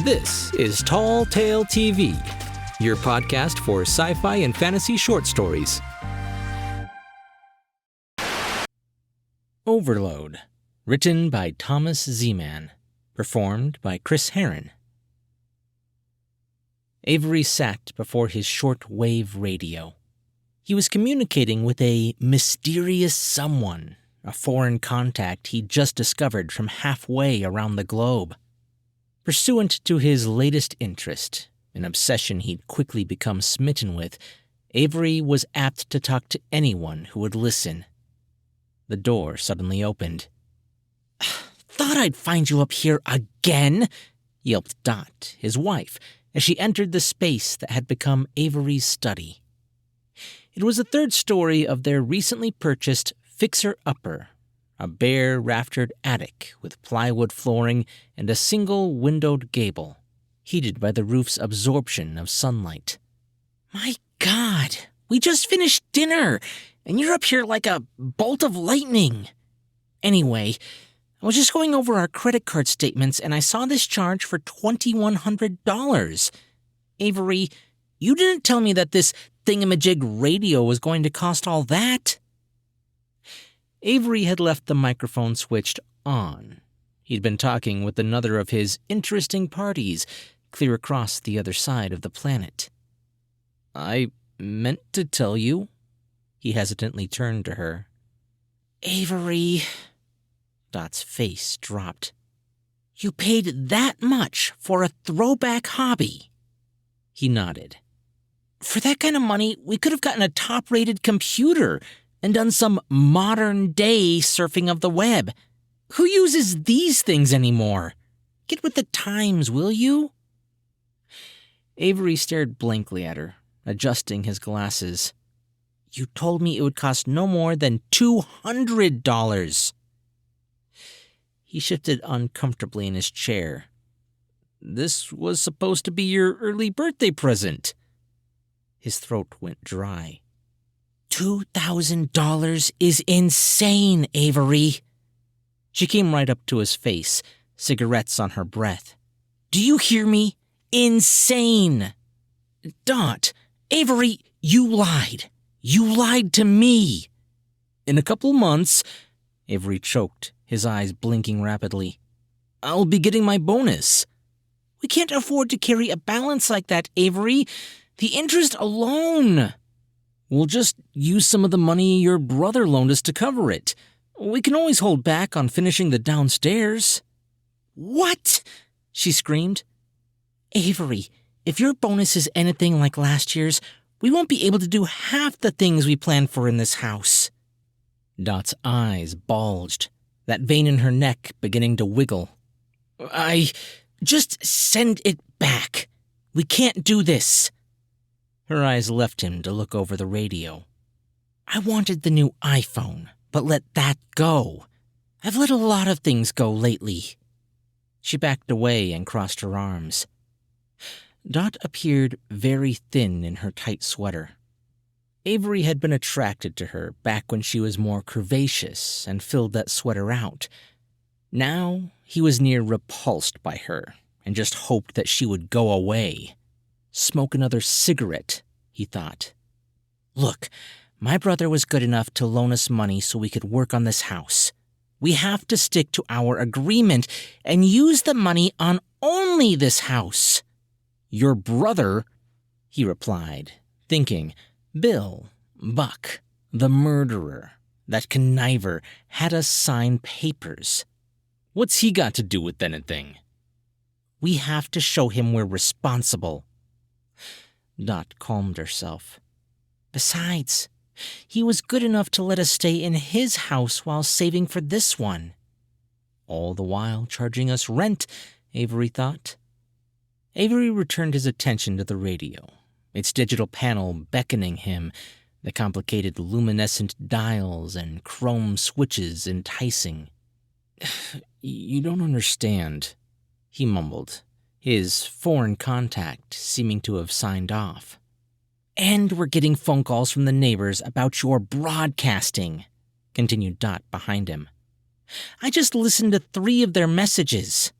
This is Tall Tale TV, your podcast for sci-fi and fantasy short stories. Overload, written by Thomas Zman, performed by Chris Herron. Avery sat before his short-wave radio. He was communicating with a mysterious someone, a foreign contact he'd just discovered from halfway around the globe. Pursuant to his latest interest, an obsession he'd quickly become smitten with, Avery was apt to talk to anyone who would listen. The door suddenly opened. "Thought I'd find you up here again," yelped Dot, his wife, as she entered the space that had become Avery's study. It was the third story of their recently purchased fixer-upper, a bare, raftered attic with plywood flooring and a single windowed gable, heated by the roof's absorption of sunlight. "My God, we just finished dinner, and you're up here like a bolt of lightning. Anyway, I was just going over our credit card statements, and I saw this charge for $2,100. Avery, you didn't tell me that this thingamajig radio was going to cost all that." Avery had left the microphone switched on. He'd been talking with another of his interesting parties, clear across the other side of the planet. "I meant to tell you." He hesitantly turned to her. "Avery," Dot's face dropped. "You paid that much for a throwback hobby?" He nodded. "For that kind of money, we could have gotten a top-rated computer and done some modern-day surfing of the web. Who uses these things anymore? Get with the times, will you?" Avery stared blankly at her, adjusting his glasses. "You told me it would cost no more than $200. He shifted uncomfortably in his chair. "This was supposed to be your early birthday present." His throat went dry. $2,000 is insane, Avery." She came right up to his face, cigarettes on her breath. "Do you hear me? Insane." "Dot, Avery, you lied. You lied to me." "In a couple months," Avery choked, his eyes blinking rapidly, "I'll be getting my bonus." "We can't afford to carry a balance like that, Avery. The interest alone." "We'll just use some of the money your brother loaned us to cover it. We can always hold back on finishing the downstairs." "What?" she screamed. "Avery, if your bonus is anything like last year's, we won't be able to do half the things we planned for in this house." Dot's eyes bulged, that vein in her neck beginning to wiggle. Just send it back. We can't do this." Her eyes left him to look over the radio. "I wanted the new iPhone, but let that go. I've let a lot of things go lately." She backed away and crossed her arms. Dot appeared very thin in her tight sweater. Avery had been attracted to her back when she was more curvaceous and filled that sweater out. Now he was near repulsed by her and just hoped that she would go away. Smoke another cigarette, he thought. "Look, my brother was good enough to loan us money so we could work on this house. We have to stick to our agreement and use the money on only this house." "Your brother," he replied, thinking, Bill, Buck, the murderer, that conniver, had us sign papers. "What's he got to do with anything?" "We have to show him we're responsible." Dot calmed herself. "Besides, he was good enough to let us stay in his house while saving for this one." All the while charging us rent, Avery thought. Avery returned his attention to the radio, its digital panel beckoning him, the complicated luminescent dials and chrome switches enticing. "You don't understand," he mumbled, his foreign contact seeming to have signed off. "And we're getting phone calls from the neighbors about your broadcasting," continued Dot behind him. "I just listened to 3 of their messages."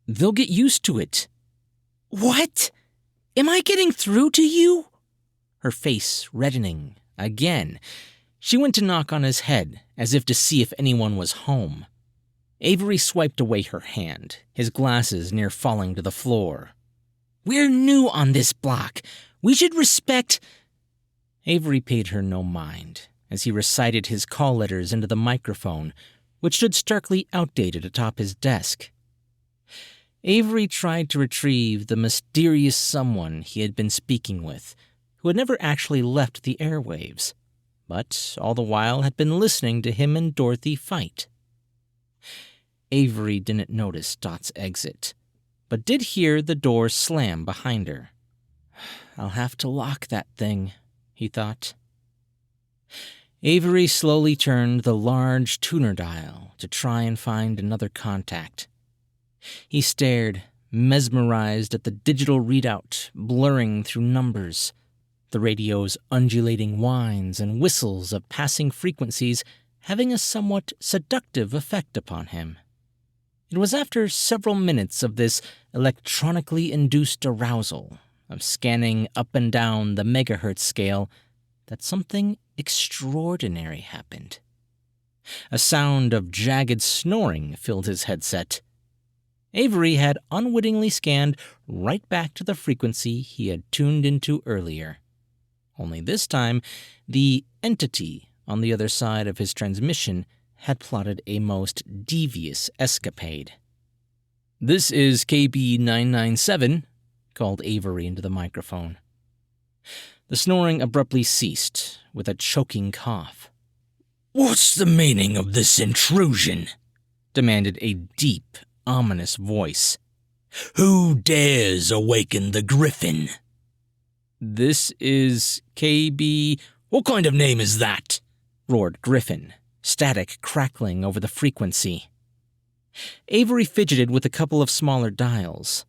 "They'll get used to it." What? Am I getting through to you? Her face reddening again. She went to knock on his head, as if to see if anyone was home. Avery swiped away her hand, his glasses near falling to the floor. We're new on this block. We should respect... Avery paid her no mind, as he recited his call letters into the microphone, which stood starkly outdated atop his desk. Avery tried to retrieve the mysterious someone he had been speaking with, who had never actually left the airwaves, but all the while had been listening to him and Dorothy fight. Avery didn't notice Dot's exit, but did hear the door slam behind her. I'll have to lock that thing, he thought. Avery slowly turned the large tuner dial to try and find another contact. He stared, mesmerized at the digital readout blurring through numbers, the radio's undulating whines and whistles of passing frequencies having a somewhat seductive effect upon him. It was after several minutes of this electronically induced arousal, of scanning up and down the megahertz scale, that something extraordinary happened. A sound of jagged snoring filled his headset. Avery had unwittingly scanned right back to the frequency he had tuned into earlier. Only this time, the entity on the other side of his transmission had plotted a most devious escapade. "This is KB-997, called Avery into the microphone. The snoring abruptly ceased, with a choking cough. "What's the meaning of this intrusion?" demanded a deep, ominous voice. "Who dares awaken the Griffin?" "This is KB... What kind of name is that?" roared Griffin, static crackling over the frequency. Avery fidgeted with a couple of smaller dials.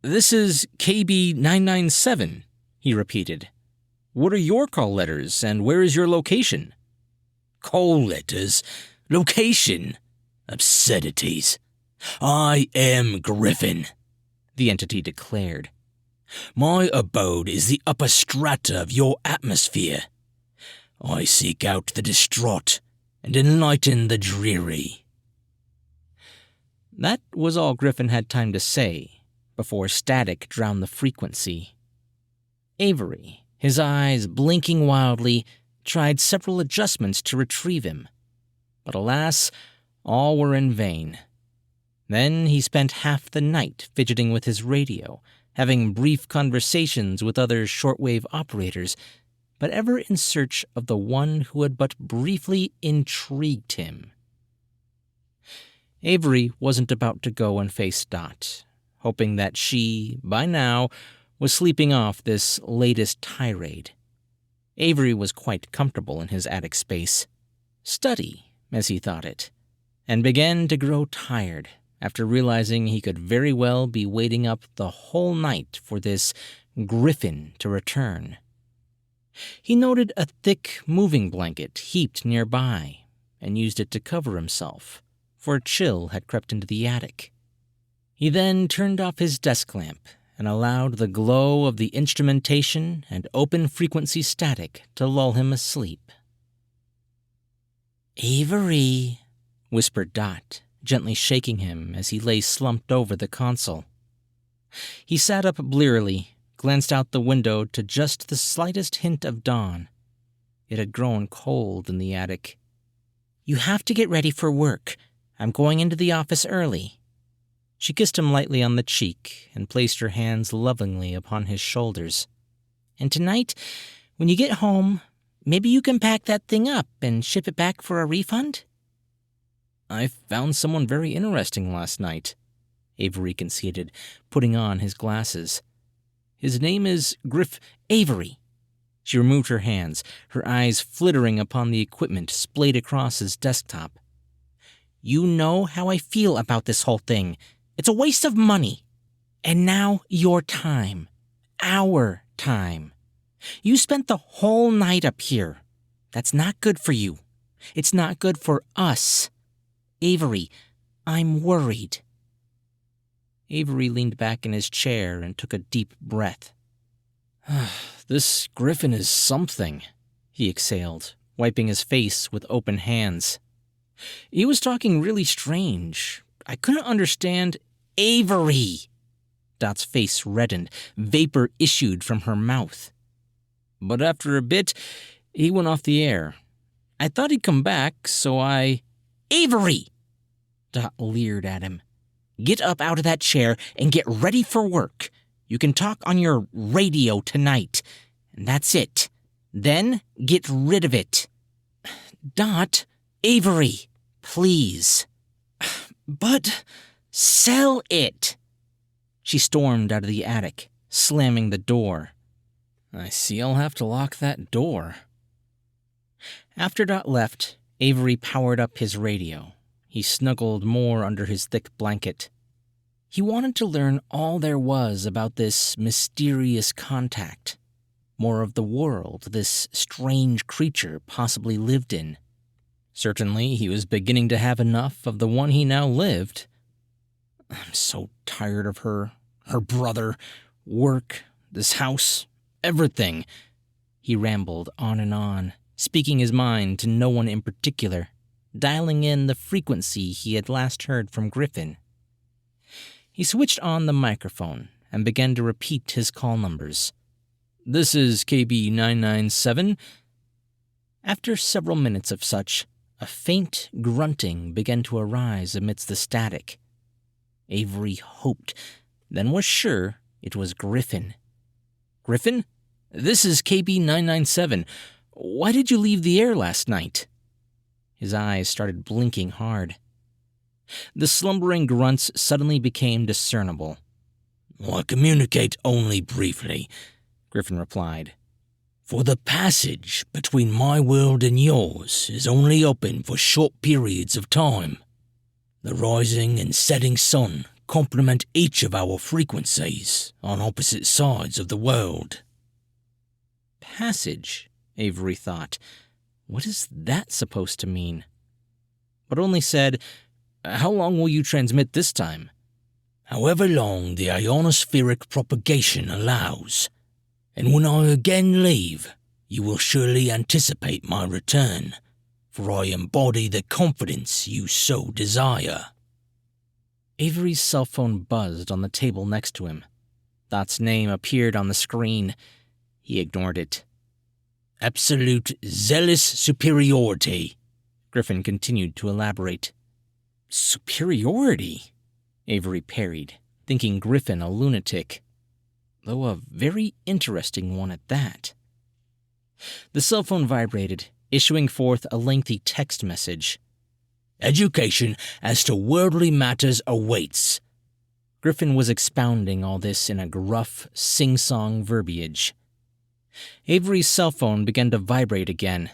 "This is KB-997, he repeated. "What are your call letters, and where is your location?" "Call letters? Location? Obscenities. I am Griffin," the entity declared. "My abode is the upper strata of your atmosphere. I seek out the distraught and enlighten the dreary." That was all Griffin had time to say, before static drowned the frequency. Avery, his eyes blinking wildly, tried several adjustments to retrieve him. But alas, all were in vain. Then he spent half the night fidgeting with his radio, having brief conversations with other shortwave operators, but ever in search of the one who had but briefly intrigued him. Avery wasn't about to go and face Dot, hoping that she, by now, was sleeping off this latest tirade. Avery was quite comfortable in his attic space. Study, as he thought it, and began to grow tired after realizing he could very well be waiting up the whole night for this Griffin to return. He noted a thick moving blanket heaped nearby and used it to cover himself, for a chill had crept into the attic. He then turned off his desk lamp and allowed the glow of the instrumentation and open-frequency static to lull him asleep. "Avery," whispered Dot, gently shaking him as he lay slumped over the console. He sat up blearily, glanced out the window to just the slightest hint of dawn. It had grown cold in the attic. "You have to get ready for work. I'm going into the office early." She kissed him lightly on the cheek and placed her hands lovingly upon his shoulders. "And tonight, when you get home, maybe you can pack that thing up and ship it back for a refund?" "I found someone very interesting last night," Avery conceded, putting on his glasses. "His name is Avery." She removed her hands, her eyes flittering upon the equipment splayed across his desktop. "You know how I feel about this whole thing. It's a waste of money. And now your time. Our time. You spent the whole night up here. That's not good for you. It's not good for us. Avery, I'm worried." Avery leaned back in his chair and took a deep breath. "This Griffin is something," he exhaled, wiping his face with open hands. He was talking really strange. I couldn't understand. "Avery!" Dot's face reddened. Vapor issued from her mouth. But after a bit, he went off the air. I thought he'd come back, so I... "Avery!" Dot leered at him. "Get up out of that chair and get ready for work. You can talk on your radio tonight, and that's it. Then get rid of it." "Dot, Avery, please." "But sell it." She stormed out of the attic, slamming the door. I see I'll have to lock that door. After Dot left, Avery powered up his radio. He snuggled more under his thick blanket. He wanted to learn all there was about this mysterious contact, more of the world this strange creature possibly lived in. Certainly, he was beginning to have enough of the one he now lived. I'm so tired of her brother, work, this house, everything. He rambled on and on, speaking his mind to no one in particular, dialing in the frequency he had last heard from Griffin. He switched on the microphone and began to repeat his call numbers. "This is KB 997. After several minutes of such, a faint grunting began to arise amidst the static. Avery hoped, then was sure it was Griffin. "Griffin? This is KB 997. Why did you leave the air last night?" His eyes started blinking hard. The slumbering grunts suddenly became discernible. "I communicate only briefly," Griffin replied. "For the passage between my world and yours is only open for short periods of time. The rising and setting sun complement each of our frequencies on opposite sides of the world." Passage, Avery thought. What is that supposed to mean? But only said, "How long will you transmit this time?" "However long the ionospheric propagation allows. And when I again leave, you will surely anticipate my return, for I embody the confidence you so desire." Avery's cell phone buzzed on the table next to him. Dot's name appeared on the screen. He ignored it. "Absolute zealous superiority," Griffin continued to elaborate. "Superiority?" Avery parried, thinking Griffin a lunatic, though a very interesting one at that. The cell phone vibrated, issuing forth a lengthy text message. "Education as to worldly matters awaits." Griffin was expounding all this in a gruff, sing-song verbiage. Avery's cell phone began to vibrate again.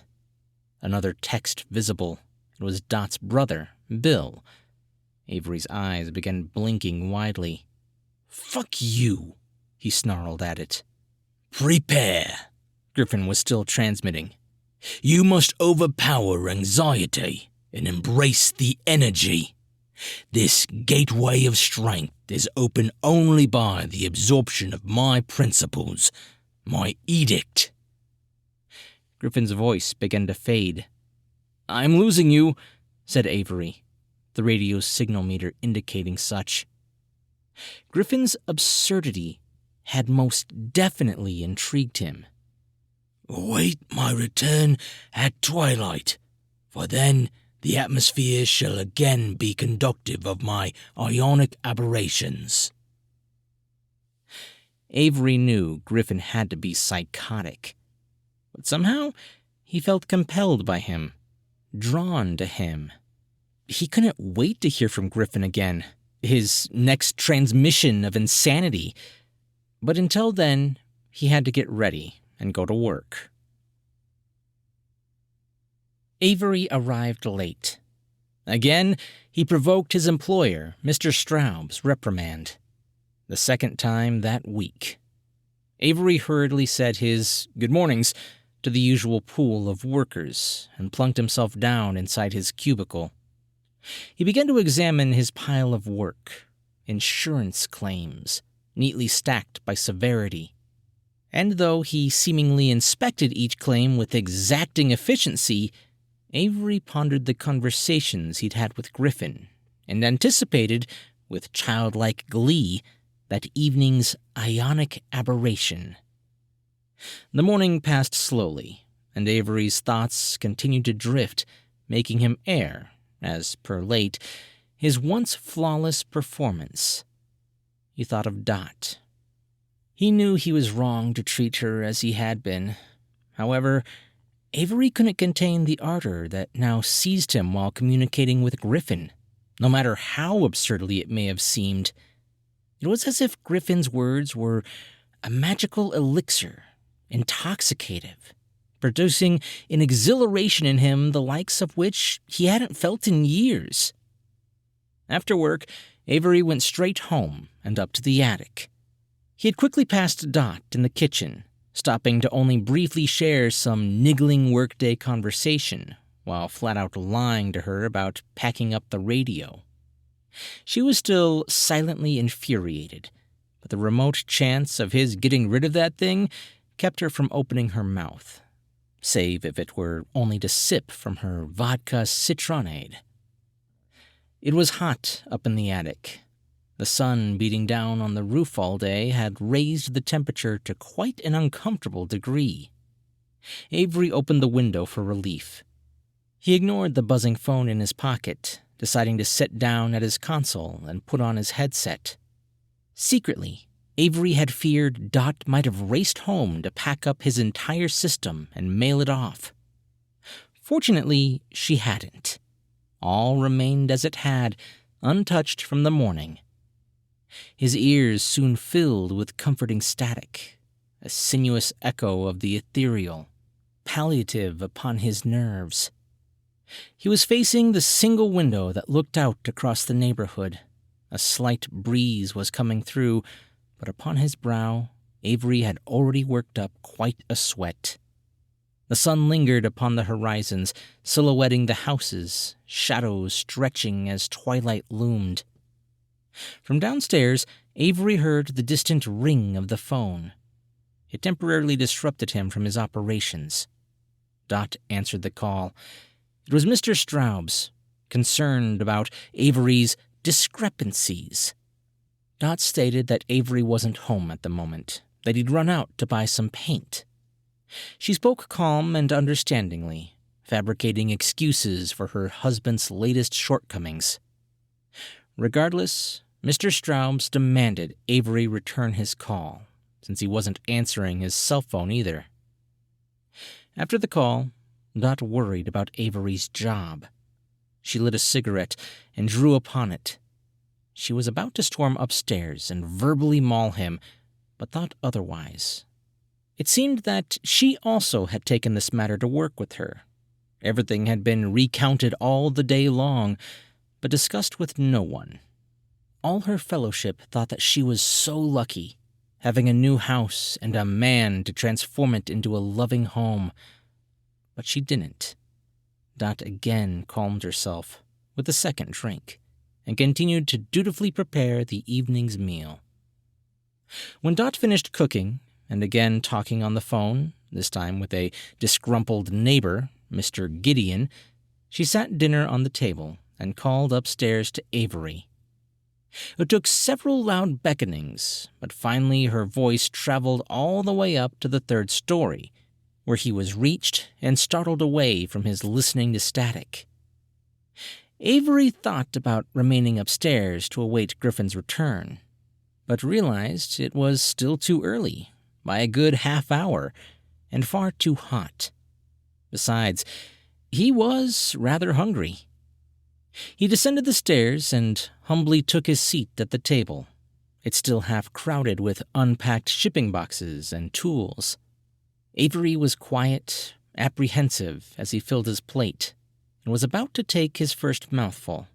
Another text visible. It was Dot's brother, Bill. Avery's eyes began blinking widely. "Fuck you," he snarled at it. "Prepare," Griffin was still transmitting. "You must overpower anxiety and embrace the energy. This gateway of strength is open only by the absorption of my principles, my edict." Griffin's voice began to fade. "I'm losing you," said Avery, the radio's signal meter indicating such. Griffin's absurdity had most definitely intrigued him. "Await my return at twilight, for then the atmosphere shall again be conductive of my ionic aberrations." Avery knew Griffin had to be psychotic, but somehow he felt compelled by him, drawn to him. He couldn't wait to hear from Griffin again, his next transmission of insanity. But until then, he had to get ready and go to work. Avery arrived late. Again, he provoked his employer, Mr. Straub's reprimand. The second time that week. Avery hurriedly said his good mornings to the usual pool of workers and plunked himself down inside his cubicle. He began to examine his pile of work. insurance claims, neatly stacked by severity. And though he seemingly inspected each claim with exacting efficiency, Avery pondered the conversations he'd had with Griffin and anticipated, with childlike glee, that evening's ionic aberration. The morning passed slowly, and Avery's thoughts continued to drift, making him air, as per late, his once flawless performance. He thought of Dot. He knew he was wrong to treat her as he had been. However, Avery couldn't contain the ardor that now seized him while communicating with Griffin, no matter how absurdly it may have seemed. It was as if Griffin's words were a magical elixir, intoxicative, producing an exhilaration in him the likes of which he hadn't felt in years. After work, Avery went straight home and up to the attic. He had quickly passed Dot in the kitchen, stopping to only briefly share some niggling workday conversation, while flat-out lying to her about packing up the radio. She was still silently infuriated, but the remote chance of his getting rid of that thing kept her from opening her mouth, save if it were only to sip from her vodka citronade. It was hot up in the attic. The sun beating down on the roof all day had raised the temperature to quite an uncomfortable degree. Avery opened the window for relief. He ignored the buzzing phone in his pocket, deciding to sit down at his console and put on his headset. Secretly, Avery had feared Dot might have raced home to pack up his entire system and mail it off. Fortunately, she hadn't. All remained as it had, untouched from the morning. His ears soon filled with comforting static, a sinuous echo of the ethereal, palliative upon his nerves. He was facing the single window that looked out across the neighborhood. A slight breeze was coming through, but upon his brow, Avery had already worked up quite a sweat. The sun lingered upon the horizons, silhouetting the houses, shadows stretching as twilight loomed. From downstairs, Avery heard the distant ring of the phone. It temporarily disrupted him from his operations. Dot answered the call. It was Mr. Straub's, concerned about Avery's discrepancies. Dot stated that Avery wasn't home at the moment, that he'd run out to buy some paint. She spoke calm and understandingly, fabricating excuses for her husband's latest shortcomings. Regardless, Mr. Straub's demanded Avery return his call, since he wasn't answering his cell phone either. After the call, Dot worried about Avery's job. She lit a cigarette and drew upon it. She was about to storm upstairs and verbally maul him, but thought otherwise. It seemed that she also had taken this matter to work with her. Everything had been recounted all the day long, but discussed with no one. All her fellowship thought that she was so lucky, having a new house and a man to transform it into a loving home. But she didn't. Dot again calmed herself with a second drink and continued to dutifully prepare the evening's meal. When Dot finished cooking and again talking on the phone, this time with a disgruntled neighbor, Mr. Gideon, she sat dinner on the table and called upstairs to Avery. It took several loud beckonings, but finally her voice traveled all the way up to the third story, where he was reached and startled away from his listening to static. Avery thought about remaining upstairs to await Griffin's return, but realized it was still too early, by a good half hour, and far too hot. Besides, he was rather hungry. He descended the stairs and humbly took his seat at the table, it still half crowded with unpacked shipping boxes and tools. Avery was quiet, apprehensive as he filled his plate, and was about to take his first mouthful.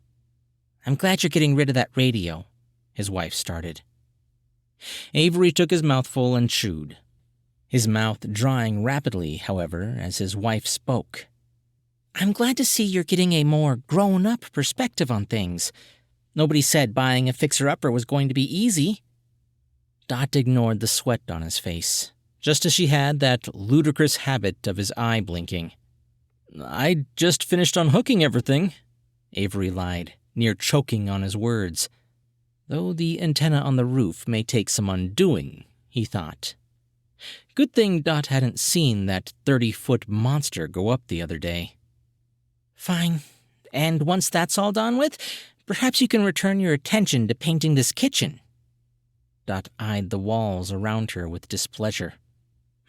"I'm glad you're getting rid of that radio," his wife started. Avery took his mouthful and chewed, his mouth drying rapidly, however, as his wife spoke. "I'm glad to see you're getting a more grown-up perspective on things. Nobody said buying a fixer-upper was going to be easy. Dot ignored the sweat on his face, just as she had that ludicrous habit of his eye blinking. I just finished unhooking everything, Avery lied, near choking on his words. Though the antenna on the roof may take some undoing, he thought. Good thing Dot hadn't seen that 30-foot monster go up the other day. Fine. And once that's all done with, perhaps you can return your attention to painting this kitchen. Dot eyed the walls around her with displeasure.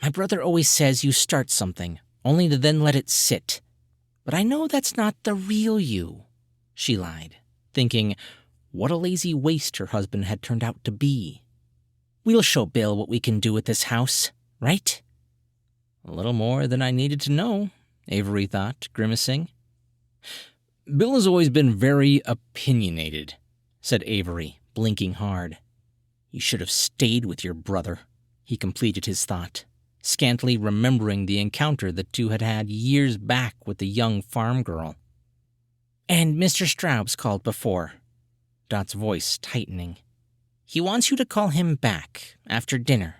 My brother always says you start something, only to then let it sit. But I know that's not the real you, she lied, thinking what a lazy waste her husband had turned out to be. We'll show Bill what we can do with this house, right? A little more than I needed to know, Avery thought, grimacing. Bill has always been very opinionated, said Avery, blinking hard. You should have stayed with your brother, he completed his thought, scantily remembering the encounter the two had had years back with the young farm girl. And Mr. Straub's called before, Dot's voice tightening. He wants you to call him back after dinner.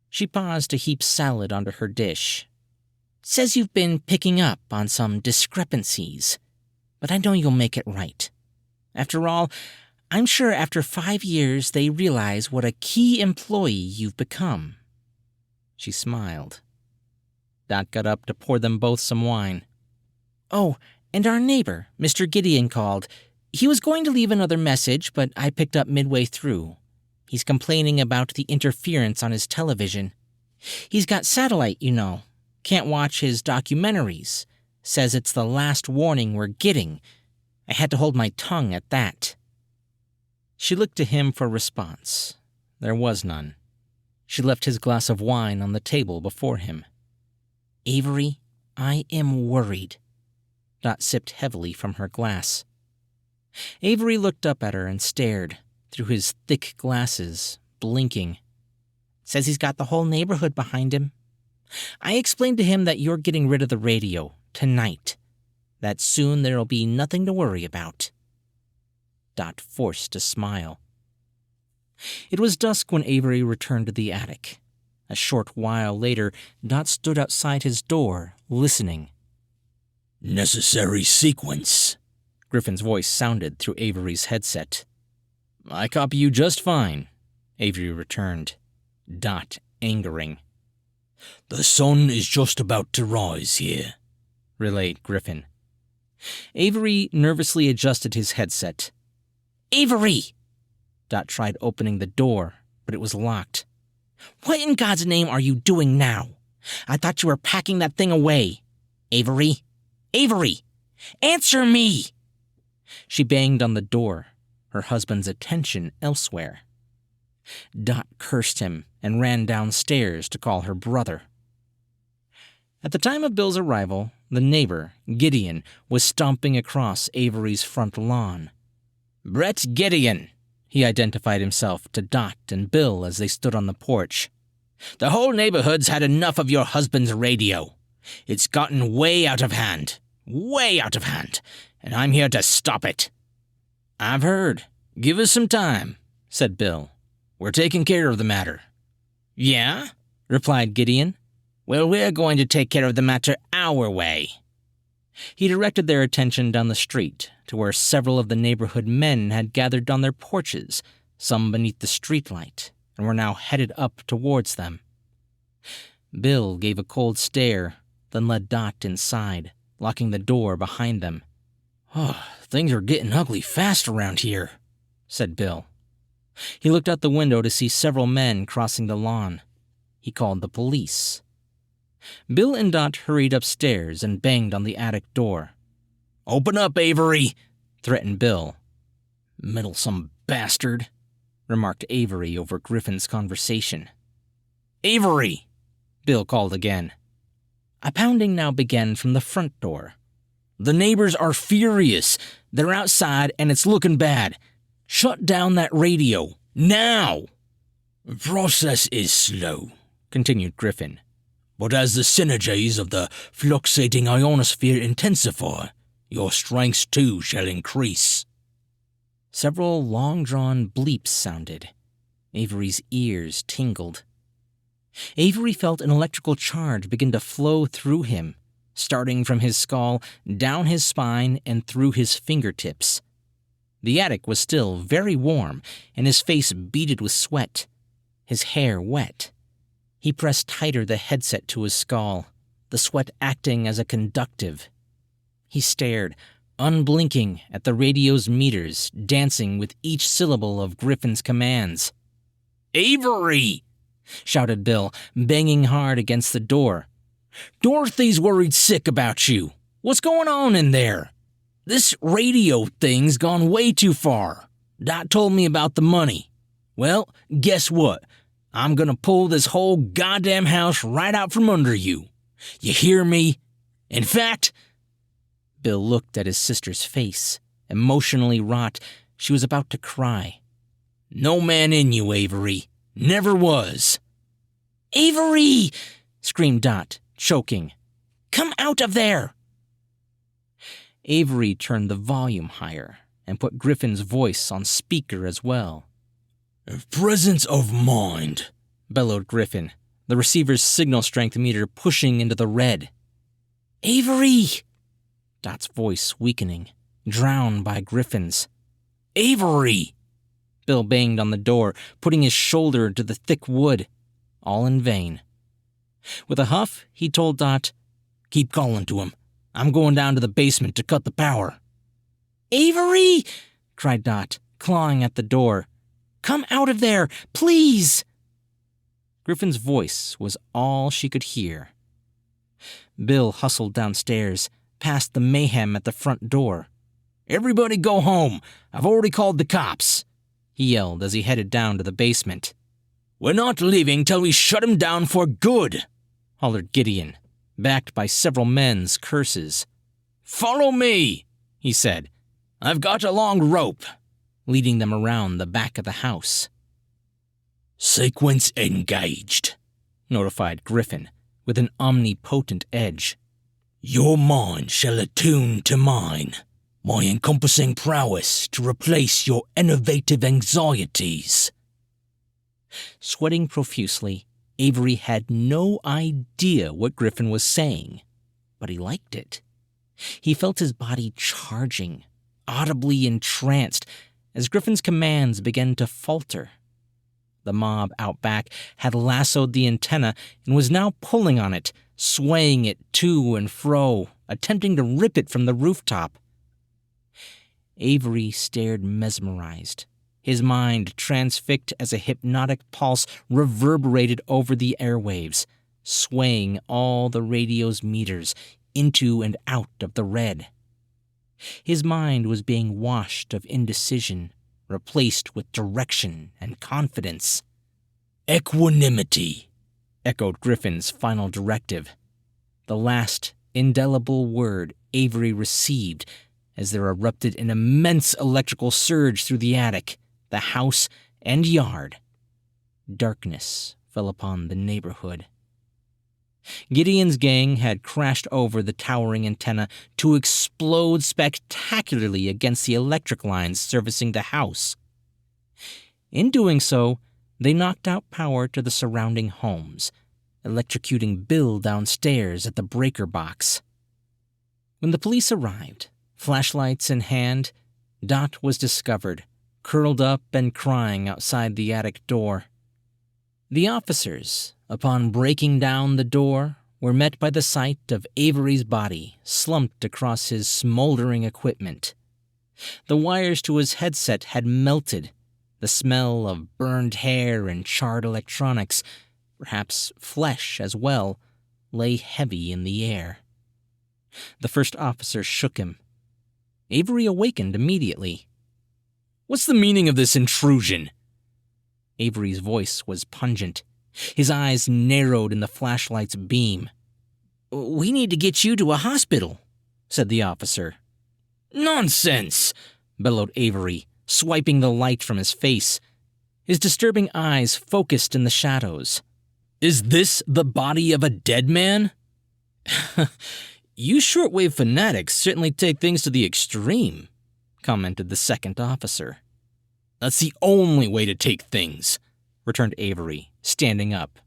She paused to heap salad onto her dish. Says you've been picking up on some discrepancies, but I know you'll make it right. After all, I'm sure after 5 years they realize what a key employee you've become. She smiled. Dot got up to pour them both some wine. Oh, and our neighbor, Mr. Gideon, called. He was going to leave another message, but I picked up midway through. He's complaining about the interference on his television. He's got satellite, you know. Can't watch his documentaries. Says it's the last warning we're getting. I had to hold my tongue at that. She looked to him for response. There was none. She left his glass of wine on the table before him. Avery, I am worried. Dot sipped heavily from her glass. Avery looked up at her and stared, through his thick glasses, blinking. Says he's got the whole neighborhood behind him. I explained to him that you're getting rid of the radio, tonight. That soon there'll be nothing to worry about. Dot forced a smile. It was dusk when Avery returned to the attic. A short while later, Dot stood outside his door, listening. Necessary sequence, Griffin's voice sounded through Avery's headset. I copy you just fine, Avery returned, Dot angering. The sun is just about to rise here, relayed Griffin. Avery nervously adjusted his headset. Avery! Dot tried opening the door, but it was locked. What in God's name are you doing now? I thought you were packing that thing away. Avery! Avery! Answer me! She banged on the door, her husband's attention elsewhere. Dot cursed him and ran downstairs to call her brother. At the time of Bill's arrival, the neighbor, Gideon, was stomping across Avery's front lawn. Brett Gideon, he identified himself to Dot and Bill as they stood on the porch. The whole neighborhood's had enough of your husband's radio. It's gotten way out of hand, and I'm here to stop it. I've heard. Give us some time, said Bill. We're taking care of the matter. Yeah? Replied Gideon. Well, we're going to take care of the matter our way. He directed their attention down the street to where several of the neighborhood men had gathered on their porches, some beneath the streetlight, and were now headed up towards them. Bill gave a cold stare, then led Dot inside, locking the door behind them. Oh, things are getting ugly fast around here, said Bill. He looked out the window to see several men crossing the lawn. He called the police. Bill and Dot hurried upstairs and banged on the attic door. Open up, Avery, threatened Bill. Meddlesome bastard, remarked Avery over Griffin's conversation. Avery, Bill called again. A pounding now began from the front door. The neighbors are furious. They're outside and it's looking bad. Shut down that radio, now! The process is slow, continued Griffin. But as the synergies of the fluctuating ionosphere intensify, your strengths too shall increase. Several long-drawn bleeps sounded. Avery's ears tingled. Avery felt an electrical charge begin to flow through him, starting from his skull, down his spine, and through his fingertips. The attic was still very warm, and his face beaded with sweat, his hair wet. He pressed tighter the headset to his skull, the sweat acting as a conductive. He stared, unblinking, at the radio's meters, dancing with each syllable of Griffin's commands. "Avery!" shouted Bill, banging hard against the door. "Dorothy's worried sick about you. What's going on in there? This radio thing's gone way too far. Dot told me about the money. Well, guess what? I'm gonna pull this whole goddamn house right out from under you. You hear me? In fact..." Bill looked at his sister's face, emotionally wrought. She was about to cry. "No man in you, Avery. Never was." "Avery!" screamed Dot, choking. "Come out of there!" Avery turned the volume higher and put Griffin's voice on speaker as well. "Presence of mind," bellowed Griffin, the receiver's signal strength meter pushing into the red. "Avery!" Dot's voice weakening, drowned by Griffin's. "Avery!" Bill banged on the door, putting his shoulder to the thick wood, all in vain. With a huff, he told Dot, "Keep calling to him. I'm going down to the basement to cut the power." "Avery!" cried Dot, clawing at the door. "Come out of there, please!" Griffin's voice was all she could hear. Bill hustled downstairs, past the mayhem at the front door. "Everybody go home! I've already called the cops!" he yelled as he headed down to the basement. "We're not leaving till we shut him down for good!" hollered Gideon, backed by several men's curses. "Follow me," he said. "I've got a long rope," leading them around the back of the house. "Sequence engaged," notified Griffin, with an omnipotent edge. "Your mind shall attune to mine, my encompassing prowess to replace your innovative anxieties." Sweating profusely, Avery had no idea what Griffin was saying, but he liked it. He felt his body charging, audibly entranced, as Griffin's commands began to falter. The mob out back had lassoed the antenna and was now pulling on it, swaying it to and fro, attempting to rip it from the rooftop. Avery stared mesmerized, his mind transfixed as a hypnotic pulse reverberated over the airwaves, swaying all the radio's meters into and out of the red. His mind was being washed of indecision, replaced with direction and confidence. "Equanimity," echoed Griffin's final directive, the last indelible word Avery received as there erupted an immense electrical surge through the attic, the house, and yard. Darkness fell upon the neighborhood. Gideon's gang had crashed over the towering antenna to explode spectacularly against the electric lines servicing the house. In doing so, they knocked out power to the surrounding homes, electrocuting Bill downstairs at the breaker box. When the police arrived, flashlights in hand, Dot was discovered, curled up and crying outside the attic door. The officers, upon breaking down the door, were met by the sight of Avery's body slumped across his smoldering equipment. The wires to his headset had melted. The smell of burned hair and charred electronics, perhaps flesh as well, lay heavy in the air. The first officer shook him. Avery awakened immediately. "What's the meaning of this intrusion?" Avery's voice was pungent. His eyes narrowed in the flashlight's beam. "We need to get you to a hospital," said the officer. "Nonsense!" bellowed Avery, swiping the light from his face. His disturbing eyes focused in the shadows. "Is this the body of a dead man?" "You shortwave fanatics certainly take things to the extreme," commented the second officer. That's the only way to take things, returned Avery, standing up.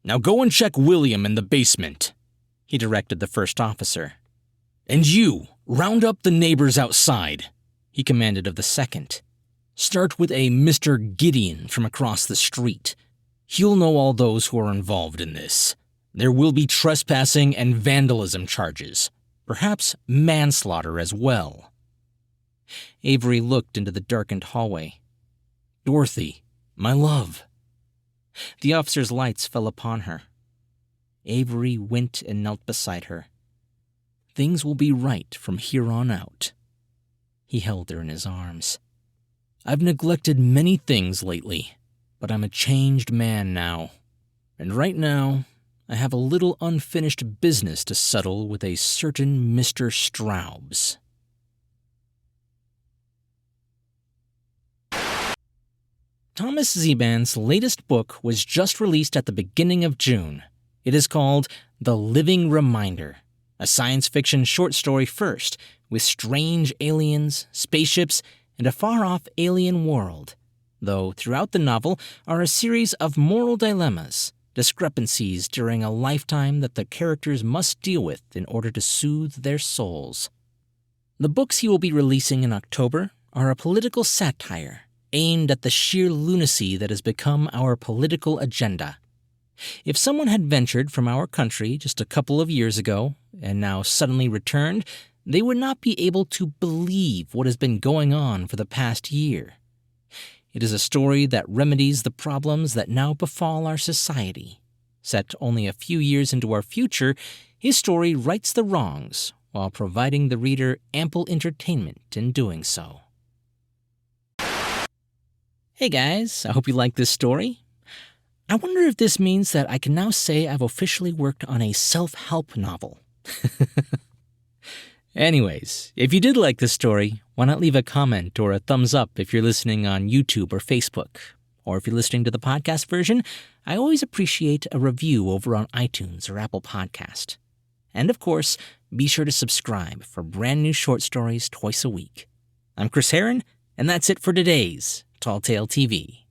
Now go and check William in the basement, he directed the first officer. And you, round up the neighbors outside, he commanded of the second. Start with a Mr. Gideon from across the street. He'll know all those who are involved in this. There will be trespassing and vandalism charges, perhaps manslaughter as well. Avery looked into the darkened hallway. Dorothy, my love. The officer's lights fell upon her. Avery went and knelt beside her. Things will be right from here on out. He held her in his arms. I've neglected many things lately, but I'm a changed man now. And right now, I have a little unfinished business to settle with a certain Mr. Straubs. Thomas Zman's latest book was just released at the beginning of June. It is called The Living Reminder, a science fiction short story first, with strange aliens, spaceships, and a far-off alien world, though throughout the novel are a series of moral dilemmas, discrepancies during a lifetime that the characters must deal with in order to soothe their souls. The books he will be releasing in October are a political satire aimed at the sheer lunacy that has become our political agenda. If someone had ventured from our country just a couple of years ago and now suddenly returned, they would not be able to believe what has been going on for the past year. It is a story that remedies the problems that now befall our society. Set only a few years into our future, his story rights the wrongs while providing the reader ample entertainment in doing so. Hey guys, I hope you like this story. I wonder if this means that I can now say I've officially worked on a self-help novel. Anyways, if you did like this story, why not leave a comment or a thumbs up if you're listening on YouTube or Facebook? Or if you're listening to the podcast version, I always appreciate a review over on iTunes or Apple Podcast. And of course, be sure to subscribe for brand new short stories twice a week. I'm Chris Herron, and that's it for today's Tall Tale TV.